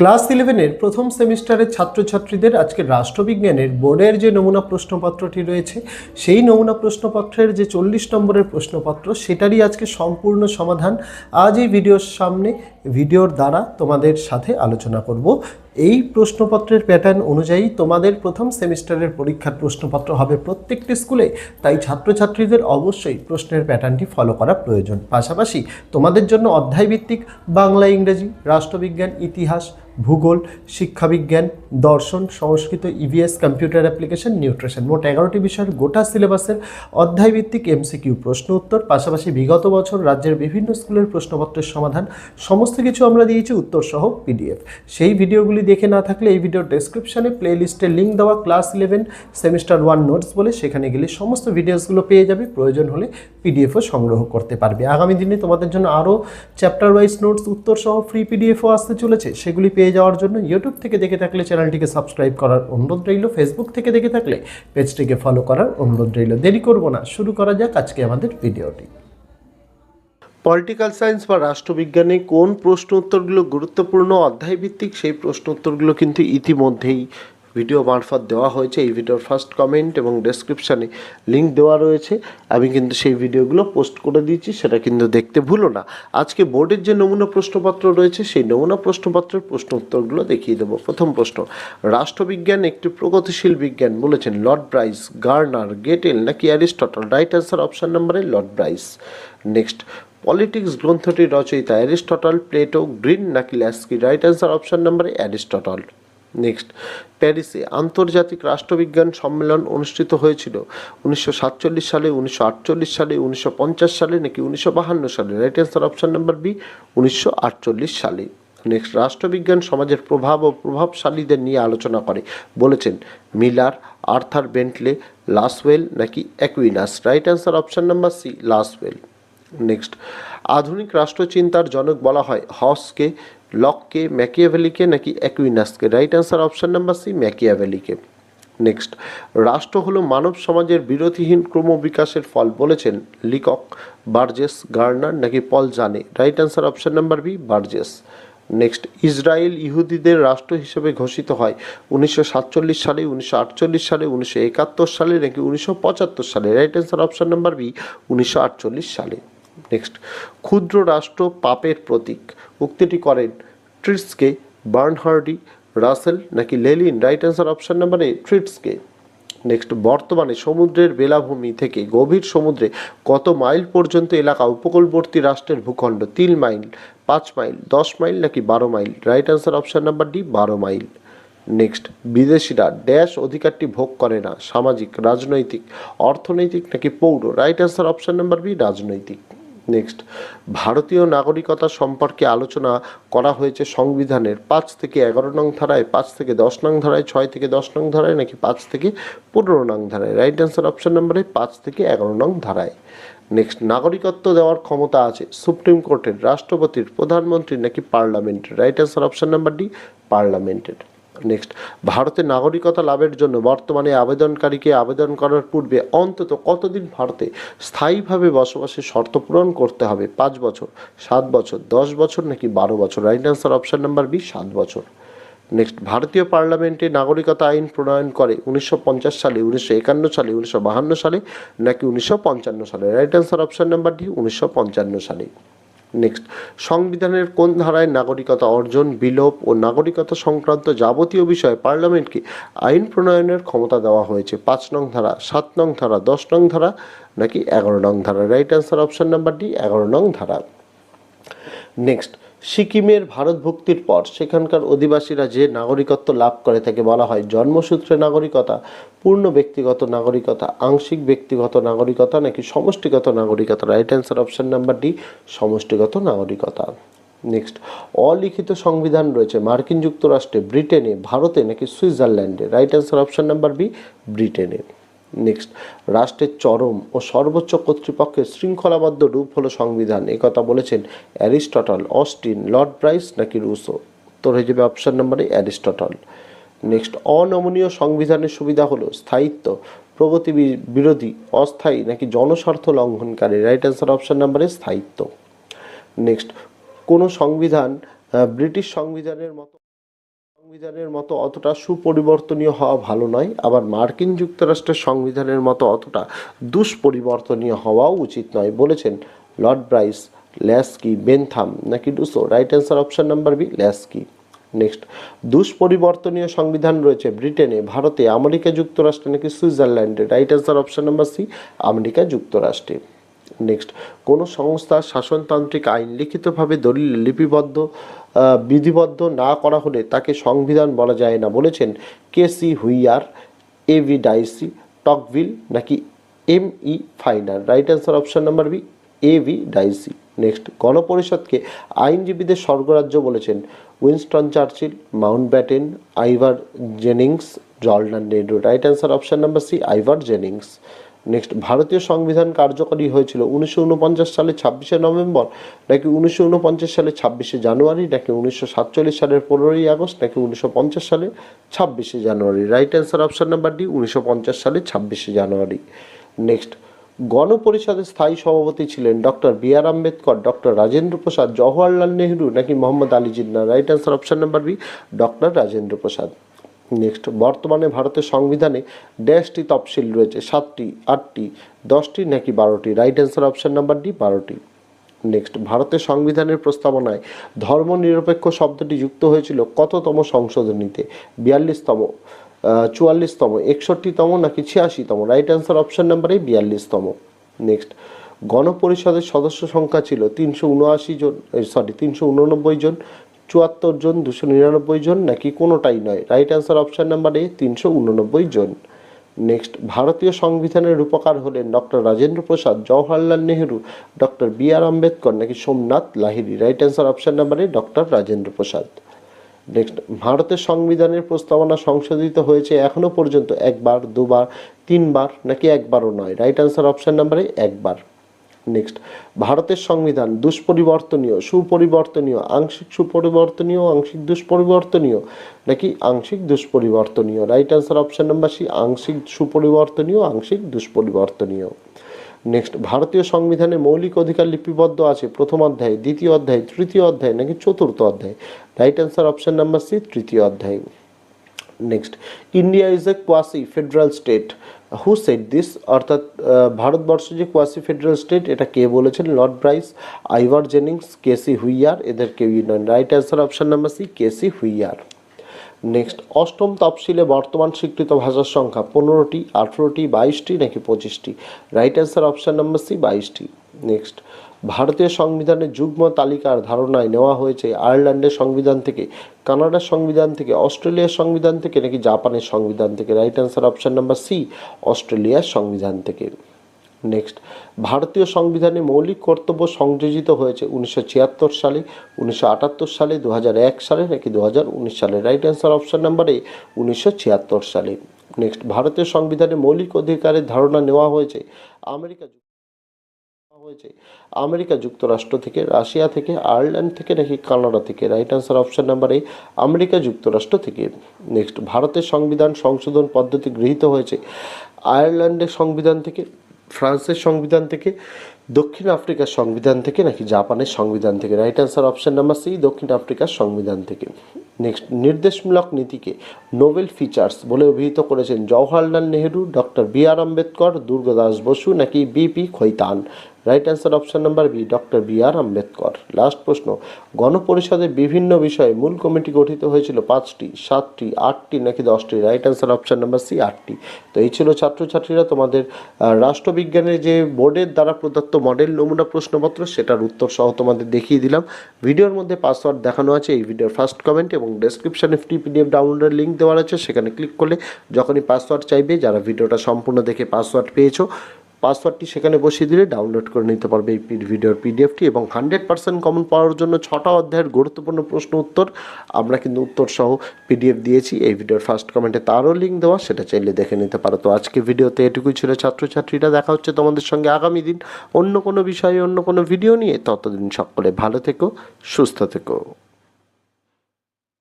Class 11-এর প্রথম সেমিস্টারের ছাত্রছাত্রীদের আজকে রাষ্ট্রবিজ্ঞানের বোর্ডের যে নমুনা প্রশ্নপত্রটি রয়েছে সেই নমুনা প্রশ্নপত্রের যে 40 নম্বরের প্রশ্নপত্র সেটারই আজকে সম্পূর্ণ সমাধান আজ এই ভিডিওর দ্বারা তোমাদের সাথে আলোচনা করব। এই প্রশ্নপত্রের প্যাটার্ন অনুযায়ী তোমাদের প্রথম সেমিস্টারের পরীক্ষার প্রশ্নপত্র হবে প্রত্যেকটি স্কুলে, তাই ছাত্রছাত্রীদের অবশ্যই প্রশ্নের প্যাটার্নটি ফলো করা প্রয়োজন। পাশাপাশি তোমাদের জন্য অধ্যায়ভিত্তিক বাংলা, ইংরেজি, রাষ্ট্রবিজ্ঞান, ইতিহাস, ভূগোল, শিক্ষাবিজ্ঞান, দর্শন, সংস্কৃত, ইভিএস, কম্পিউটার অ্যাপ্লিকেশন, নিউট্রিশন, মোট 11টি বিষয়ের গোটা সিলেবাসের অধ্যায়ভিত্তিক এমসিকিউ প্রশ্ন উত্তর, পাশাপাশি বিগত বছর রাজ্যের বিভিন্ন স্কুলের প্রশ্নপত্রের সমাধান সমস্ত কিছু আমরা দিয়েছি উত্তর সহ পিডিএফ। সেই ভিডিওগুলি দেখে না থাকলে এই ভিডিওর ডেসক্রিপশনে প্লেলিস্টে লিঙ্ক দেওয়া ক্লাস 11 সেমিস্টার 1 নোটস বলে, সেখানে গেলে সমস্ত ভিডিওসগুলো পেয়ে যাবে। প্রয়োজন হলে পিডিএফও সংগ্রহ করতে পারবে। আগামী দিনে তোমাদের জন্য আরও চ্যাপ্টার ওয়াইজ নোটস উত্তর সহ ফ্রি পিডিএফও আসতে চলেছে। সেগুলি পেয়ে যাওয়ার জন্য ইউটিউব থেকে দেখে থাকলে চ্যানেলটিকে সাবস্ক্রাইব করার অনুরোধ রইল, ফেসবুক থেকে দেখে থাকলে পেজটিকে ফলো করার অনুরোধ রইল। দেরি করব না, শুরু করা যাক আজকে আমাদের ভিডিওটি। পলিটিক্যাল সায়েন্স বা রাষ্ট্রবিজ্ঞানে কোন প্রশ্ন উত্তরগুলো গুরুত্বপূর্ণ অধ্যায়ভিত্তিক সেই প্রশ্ন উত্তরগুলো কিন্তু ইতিমধ্যেই ভিডিও মারফত দেওয়া হয়েছে। এই ভিডিওর ফার্স্ট কমেন্ট এবং ডেসক্রিপশানে লিঙ্ক দেওয়া রয়েছে। আমি কিন্তু সেই ভিডিওগুলো পোস্ট করে দিয়েছি, সেটা কিন্তু দেখতে ভুলো না। আজকে বোর্ডের যে নমুনা প্রশ্নপত্র রয়েছে সেই নমুনা প্রশ্নপত্রের প্রশ্ন উত্তরগুলো দেখিয়ে দেবো। প্রথম প্রশ্ন, রাষ্ট্রবিজ্ঞান একটি প্রগতিশীল বিজ্ঞান বলেছেন লর্ড ব্রাইস, গার্নার, গেটেল নাকি অ্যারিস্টটল? রাইট অ্যান্সার অপশান নম্বরে লর্ড ব্রাইস। নেক্সট, পলিটিক্স গ্রন্থটির রচয়িতা অ্যারিস্টটল, প্লেটো, গ্রিন নাকি ল্যাস্কি? রাইট অ্যান্সার অপশান নম্বরে অ্যারিস্টটল। নেক্সট, প্যারিসে আন্তর্জাতিক রাষ্ট্রবিজ্ঞান সম্মেলন অনুষ্ঠিত হয়েছিল 1947 সালে, 1948 সালে, 1950 সালে নাকি 1952 সালে? Right answer option number B, 1948 সালে। নেক্সট, রাষ্ট্রবিজ্ঞান সমাজের প্রভাব ও প্রভাবশালীদের নিয়ে আলোচনা করে বলেছেন মিলার, আর্থার বেন্টলে, লাসওয়েল নাকি Aquinas? Right answer option number C, Lasswell. Next, আধুনিক রাষ্ট্রচিন্তার জনক বলা হয় হসকে, লককে, ম্যাকিয়াভেলিকে নাকি অ্যাকুইনাসকে? Right answer option number C, ম্যাকিয়াভেলিকে। নেক্সট, রাষ্ট্র হলো মানব সমাজের বিরতিহীন ক্রমবিকাশের ফল বলেছেন লিকক, বার্জেস, গার্নার নাকি পল জানে? Right answer option number B, Burgess. Next, Israel ইহুদিদের রাষ্ট্র হিসেবে ঘোষিত হয় 1947 সালে, 1948 সালে, 1971 সালে নাকি 1975 সালে? Right answer option number B, 1948 সালে। নেক্সট, ক্ষুদ্র রাষ্ট্র পাপের প্রতীক উক্তিটি করেন ট্রিটসকে, বার্নহার্ডি, রাসেল নাকি Lenin? Right answer option number A, Treitschke. Next, বর্তমানে সমুদ্রের বেলাভূমি থেকে গভীর সমুদ্রে কত মাইল পর্যন্ত এলাকা উপকূলবর্তী রাষ্ট্রের ভূখণ্ড? 3 মাইল, 5 মাইল, 10 মাইল নাকি 12 mile? Right answer option number D, 12 mile. Next, dash ড্যাশ অধিকারটি ভোগ করে না? সামাজিক, রাজনৈতিক, অর্থনৈতিক নাকি পৌর? Right answer option number B, রাজনৈতিক। নেক্সট, ভারতীয় নাগরিকতা সম্পর্কে আলোচনা করা হয়েছে সংবিধানের 5 থেকে 11 নং ধারায়, 5 থেকে 10 নং ধারায়, 6 থেকে 10 নং ধারায় নাকি 5 থেকে 15 নং ধারায়? রাইট অ্যান্সার অপশান নম্বরে 5 থেকে 11 নং ধারায়। নেক্সট, নাগরিকত্ব দেওয়ার ক্ষমতা আছে সুপ্রিম কোর্টের, রাষ্ট্রপতির, প্রধানমন্ত্রীর নাকি পার্লামেন্টের? Right answer option number D, পার্লামেন্টের। নেক্সট, ভারতে নাগরিকতা লাভের জন্য বর্তমানে আবেদনকারীকে আবেদন করার পূর্বে অন্তত কতদিন ভারতে স্থায়ীভাবে বসবাসের শর্ত পূরণ করতে হবে? 5 বছর, 7 বছর, 10 বছর নাকি 12 বছর? Right answer option number B, 7 বছর। নেক্সট, ভারতীয় পার্লামেন্টে নাগরিকতা আইন প্রণয়ন করে 1950 সালে, 1951 সালে, 1952 সালে নাকি 1955 সালে? Right answer option number D, 1955 সালে। নেক্সট, সংবিধানের কোন ধারায় নাগরিকতা অর্জন, বিলোপ ও নাগরিকতা সংক্রান্ত যাবতীয় বিষয়ে পার্লামেন্টকে আইন প্রণয়নের ক্ষমতা দেওয়া হয়েছে? 5 নং ধারা, 7 নং ধারা, 10 নং ধারা নাকি 11 নং ধারা? Right answer option number D, 11 নং ধারা। নেক্সট, সিকিমের ভারতভুক্তির পর সেখানকার অধিবাসীরা যে নাগরিকত্ব লাভ করে তাকে বলা হয় জন্মসূত্রে নাগরিকতা, পূর্ণ ব্যক্তিগত নাগরিকতা, আংশিক ব্যক্তিগত নাগরিকতা নাকি সমষ্টিগত নাগরিকতা? Right answer option number D, সমষ্টিগত নাগরিকতা। নেক্সট, অলিখিত সংবিধান রয়েছে মার্কিন যুক্তরাষ্ট্রে, ব্রিটেনে, ভারতে নাকি সুইজারল্যান্ডে? Right answer option number B, ব্রিটেনে। নেক্সট, রাষ্ট্রের চরম ও সর্বোচ্চ কর্তৃপক্ষের শৃঙ্খলাবদ্ধ রূপ হলো সংবিধান, একথা বলেছেন অ্যারিস্টটল, অস্টিন, লর্ড ব্রাইস নাকি রুসো? উত্তর হয়ে যাবে অপশান নম্বরে অ্যারিস্টটল। নেক্সট, অনমনীয় সংবিধানের সুবিধা হলো স্থায়িত্ব, প্রগতি বিরোধী, অস্থায়ী নাকি জনস্বার্থ লঙ্ঘনকারী? রাইট অ্যান্সার অপশান নম্বরে স্থায়িত্ব। নেক্সট, কোনো সংবিধান ব্রিটিশ সংবিধানের মতো সংবিধানের মতো অতটা সুপরিবর্তনীয় হওয়া ভালো নয়, আবার মার্কিন যুক্তরাষ্ট্রের সংবিধানের মতো অতটা দুষ্পরিবর্তনীয় হওয়াও উচিত নয় বলেছেন লর্ড ব্রাইস, ল্যাস্কি, বেনথাম নাকি ডুসো? Right answer option number B, Laski. Next, দুষ্পরিবর্তনীয় সংবিধান রয়েছে ব্রিটেনে, ভারতে, আমেরিকা যুক্তরাষ্ট্রে নাকি সুইজারল্যান্ডে? Right answer option number C, America যুক্তরাষ্ট্রে। নেক্সট, কোনো সংস্থার শাসনতান্ত্রিক আইন লিখিতভাবে দলিল লিপিবদ্ধ বিধিবদ্ধ না করা হলে তাকে সংবিধান বলা যায় না বলেছেন K C Wheare, A V Dicey, Tocqueville নাকি M E. Finer? Right answer option number B, A V Dicey. Next, গণপরিষদকে আইনজীবীদের স্বর্গরাজ্য বলেছেন Winston Churchill, Mountbatten, Ivor Jennings, জর্ডান Nehru? Right answer option number C, Ivor Jennings. Next, ভারতীয় সংবিধান কার্যকরী হয়েছিল 1949 সালে 26শে নভেম্বর নাকি 1949 সালে 26শে জানুয়ারি নাকি 1947 সালের 15ই আগস্ট নাকি 1950 সালে 26শে January? Right answer option number D, 1950 সালে 26শে জানুয়ারি। নেক্সট, গণপরিষদের স্থায়ী সভাপতি ছিলেন doctor B R Ambedkar, doctor Rajendra Prasad, Jawaharlal Nehru নাকি Mohammad Ali Jinnah? Right answer option number B, doctor Rajendra Prasad. Next, বর্তমানে ভারতের সংবিধানে ড্যাশটি তফসিল রয়েছে? 7টি, 8টি, 10টি নাকি 12টি? Right answer option number D, 12টি। নেক্সট, ভারতের সংবিধানের প্রস্তাবনায় ধর্মনিরপেক্ষ শব্দটি যুক্ত হয়েছিল কততম সংশোধনীতে? 42তম, 44তম, 61তম নাকি 86তম? Right answer option number A, 42তম। নেক্সট, গণপরিষদের সদস্য সংখ্যা ছিল 389 জন, 74 জন, 299 জন নাকি কোনোটাই নয়? Right answer option number A, 389 জন। নেক্সট, ভারতীয় সংবিধানের রূপকার হলেন doctor Rajendra Prasad, Jawaharlal Nehru, doctor B R Ambedkar নাকি Somnath Lahiri? Right answer option number A, doctor Rajendra Prasad. Next, ভারতের সংবিধানের প্রস্তাবনা সংশোধিত হয়েছে এখনো পর্যন্ত একবার, দুবার, তিনবার নাকি একবারও নয়? রাইট অ্যান্সার অপশন নাম্বারে একবার। নেক্সট, ভারতের সংবিধান দুষ্পরিবর্তনীয়, সুপরিবর্তনীয়, আংশিক সুপরিবর্তনীয়, আংশিক দুষ্পরিবর্তনীয় নাকি আংশিক দুষ্পরিবর্তনীয়? Right answer option number C, আংশিক সুপরিবর্তনীয়, আংশিক দুষ্পরিবর্তনীয়। নেক্সট, ভারতীয় সংবিধানে মৌলিক অধিকার লিপিবদ্ধ আছে প্রথম অধ্যায়, দ্বিতীয় অধ্যায়, তৃতীয় অধ্যায় নাকি চতুর্থ অধ্যায়? Right answer option number C, তৃতীয় অধ্যায়। Next, India is a quasi federal state, who said this? অর্থাৎ ভারতবর্ষ যে কোয়াসি ফেডারেল স্টেট, এটা কে বলেছেন? Lord Bryce, Ivor Jennings, K C Wheare, এদের কেউই নয়। Right answer option number C, K C Wheare. Next, অষ্টম তফসিলে বর্তমান স্বীকৃত ভাষার সংখ্যা 15টি, 18টি, 22টি নাকি 25টি? Right answer option number C, 22টি। নেক্সট, ভারতীয় সংবিধানের যুগ্ম তালিকার ধারণায় নেওয়া হয়েছে আয়ারল্যান্ডের সংবিধান থেকে, কানাডার সংবিধান থেকে, অস্ট্রেলিয়ার সংবিধান থেকে নাকি জাপানের সংবিধান থেকে? Right answer option number C, অস্ট্রেলিয়ার সংবিধান থেকে। নেক্সট, ভারতীয় সংবিধানে মৌলিক কর্তব্য সংযোজিত হয়েছে 1976 সালে, 1978 সালে, 2001 সালে নাকি 2019 সালে? রাইট অ্যান্সার অপশন নাম্বার এ, 1976 সালে। নেক্সট, ভারতীয় সংবিধানে মৌলিক অধিকারের ধারণা নেওয়া হয়েছে আমেরিকা যুক্তরাষ্ট্র থেকে, রাশিয়া থেকে, আয়ারল্যান্ড থেকে নাকি কানাডা থেকে? রাইট অ্যান্সার অপশন নাম্বার এ, আমেরিকা যুক্তরাষ্ট্র থেকে। নেক্সট, ভারতের সংবিধান সংশোধন পদ্ধতি গৃহীত হয়েছে আয়ারল্যান্ডের সংবিধান থেকে, ফ্রান্সের সংবিধান থেকে, দক্ষিণ আফ্রিকার সংবিধান থেকে নাকি জাপানের সংবিধান থেকে? Right answer option number C, দক্ষিণ আফ্রিকার সংবিধান থেকে। নেক্সট, নির্দেশমূলক নীতিকে নোবেল ফিচার্স বলে অভিহিত করেছেন Jawaharlal Nehru, doctor B R Ambedkar, Durgadas Basu নাকি B P Khaitan? Right answer option number B, doctor B R Ambedkar. Last প্রশ্ন, গণপরিষদের বিভিন্ন বিষয়ে মূল কমিটি গঠিত হয়েছিল 5টি, 7টি, 8টি নাকি 10টি? Right answer option number C, 8টি। তো এই ছিল ছাত্রছাত্রীরা তোমাদের রাষ্ট্রবিজ্ঞানের যে বোর্ডের দ্বারা প্রদত্ত মডেল নমুনা প্রশ্নপত্র, সেটার উত্তর সহ তোমাদের দেখিয়ে দিলাম। ভিডিওর মধ্যে পাসওয়ার্ড দেখানো আছে এই ভিডিওর ফার্স্ট কমেন্ট, এবং ডেসক্রিপশনে ফ্রি পিডিএফ ডাউনলোডের লিঙ্ক দেওয়া আছে, সেখানে ক্লিক করলে যখনই পাসওয়ার্ড চাইবে, যারা ভিডিওটা সম্পূর্ণ দেখে পাসওয়ার্ড পেয়েছো, পাসওয়ার্ডটি সেখানে বসিয়ে দিলে ডাউনলোড করে নিতে পারবে এই ভিডিওর পিডিএফটি। এবং 100% কমন পাওয়ার জন্য 6টা অধ্যায়ের গুরুত্বপূর্ণ প্রশ্ন উত্তর আমরা কিন্তু উত্তর সহ পিডিএফ দিয়েছি, এই ভিডিওর ফার্স্ট কমেন্টে তারও লিঙ্ক দেওয়া, সেটা চাইলে দেখে নিতে পারো। তো আজকে ভিডিওতে এটুকুই ছিল ছাত্রছাত্রীরা, দেখা হচ্ছে তোমাদের সঙ্গে আগামী দিন অন্য কোনো বিষয়ে, অন্য কোনো ভিডিও নিয়ে। ততদিন সকলে ভালো থেকো, সুস্থ থেকো।